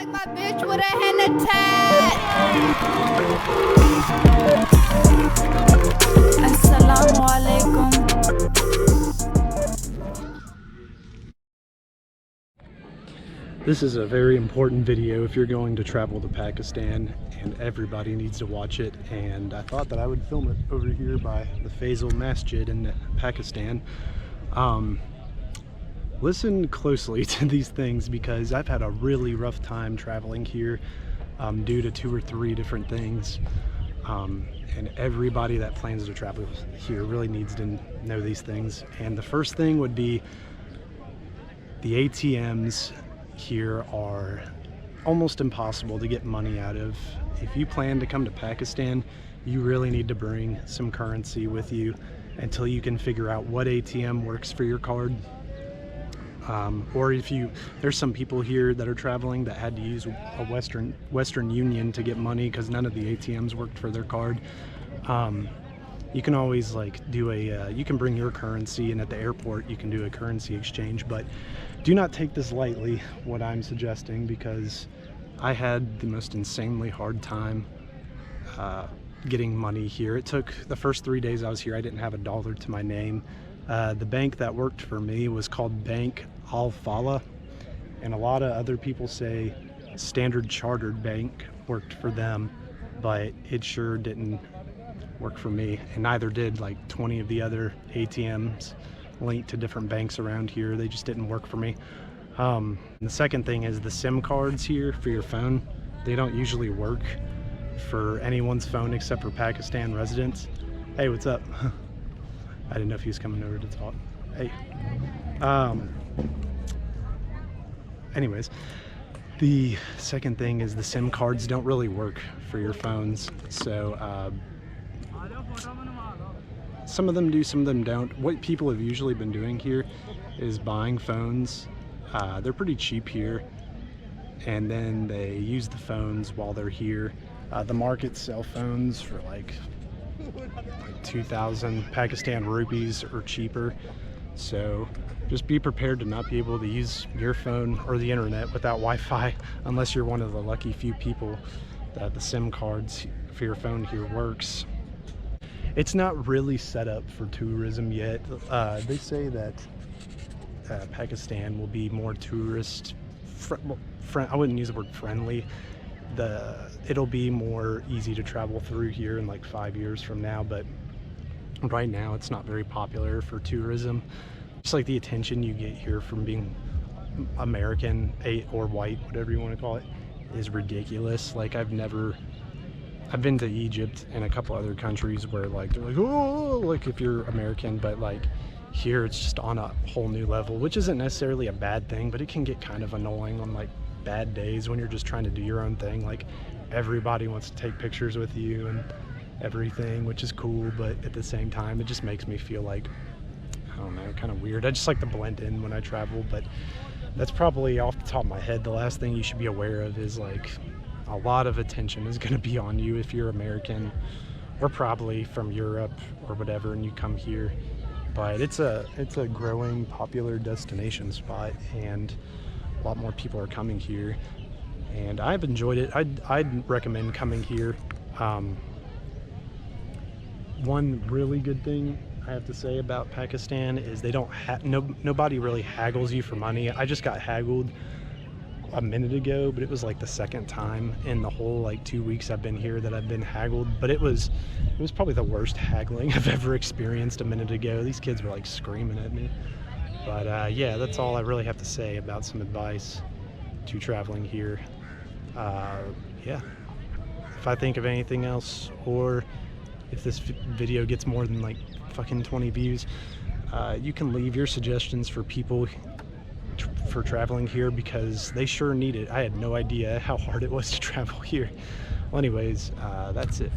like my bitch with a hand attack. Assalamu alaikum. This is a very important video if you're going to travel to Pakistan, and everybody needs to watch it. And I thought that I would film it over here by the Faisal Masjid in Pakistan. Listen closely to these things because I've had a really rough time traveling here due to 2 or 3 different things. And everybody that plans to travel here really needs to know these things. And the first thing would be the ATMs here are almost impossible to get money out of. If you plan to come to Pakistan, you really need to bring some currency with you until you can figure out what ATM works for your card. Or there's some people here that are traveling that had to use a Western Union to get money because none of the ATMs worked for their card. You can always you can bring your currency, and at the airport you can do a currency exchange, but do not take this lightly, what I'm suggesting, because I had the most insanely hard time getting money here. It took the first 3 days I was here, I didn't have $1 to my name. The bank that worked for me was called Bank Al-Falah, and a lot of other people say Standard Chartered Bank worked for them, but it sure didn't work for me, and neither did like 20 of the other ATMs linked to different banks around here. They just didn't work for me. And the second thing is the SIM cards here for your phone. They don't usually work for anyone's phone except for Pakistan residents. Hey, what's up? I didn't know if he was coming over to talk. Hey. Anyways, the second thing is the SIM cards don't really work for your phones. So some of them do, some of them don't. What people have usually been doing here is buying phones. They're pretty cheap here, and then they use the phones while they're here. The market sell phones for like 2,000 Pakistan rupees or cheaper. So just be prepared to not be able to use your phone or the internet without Wi-Fi unless you're one of the lucky few people that the SIM cards for your phone here works. It's not really set up for tourism yet. They say that Pakistan will be more tourist I wouldn't use the word friendly. It'll be more easy to travel through here in like 5 years from now, but right now it's not very popular for tourism. Just like the attention you get here from being American or white, whatever you want to call it, is ridiculous. Like I've been to Egypt and a couple other countries where like they're like, oh, like if you're American, but like here it's just on a whole new level, which isn't necessarily a bad thing, but it can get kind of annoying on like bad days when you're just trying to do your own thing. Like everybody wants to take pictures with you and everything, which is cool, but at the same time it just makes me feel like, I don't know, kind of weird. I just like to blend in when I travel, but that's probably off the top of my head. The last thing you should be aware of is like a lot of attention is going to be on you if you're American or probably from Europe or whatever and you come here. But it's a growing popular destination spot, and a lot more people are coming here, and I've enjoyed it. I'd recommend coming here. One really good thing I have to say about Pakistan is they don't nobody really haggles you for money. I just got haggled a minute ago, but it was like the second time in the whole like 2 weeks I've been here that I've been haggled. But it was probably the worst haggling I've ever experienced a minute ago. These kids were like screaming at me. But yeah, that's all I really have to say about some advice to traveling here. Yeah, if I think of anything else, or if this video gets more than like fucking 20 views, you can leave your suggestions for people for traveling here, because they sure need it. I had no idea how hard it was to travel here. Well, anyways, that's it.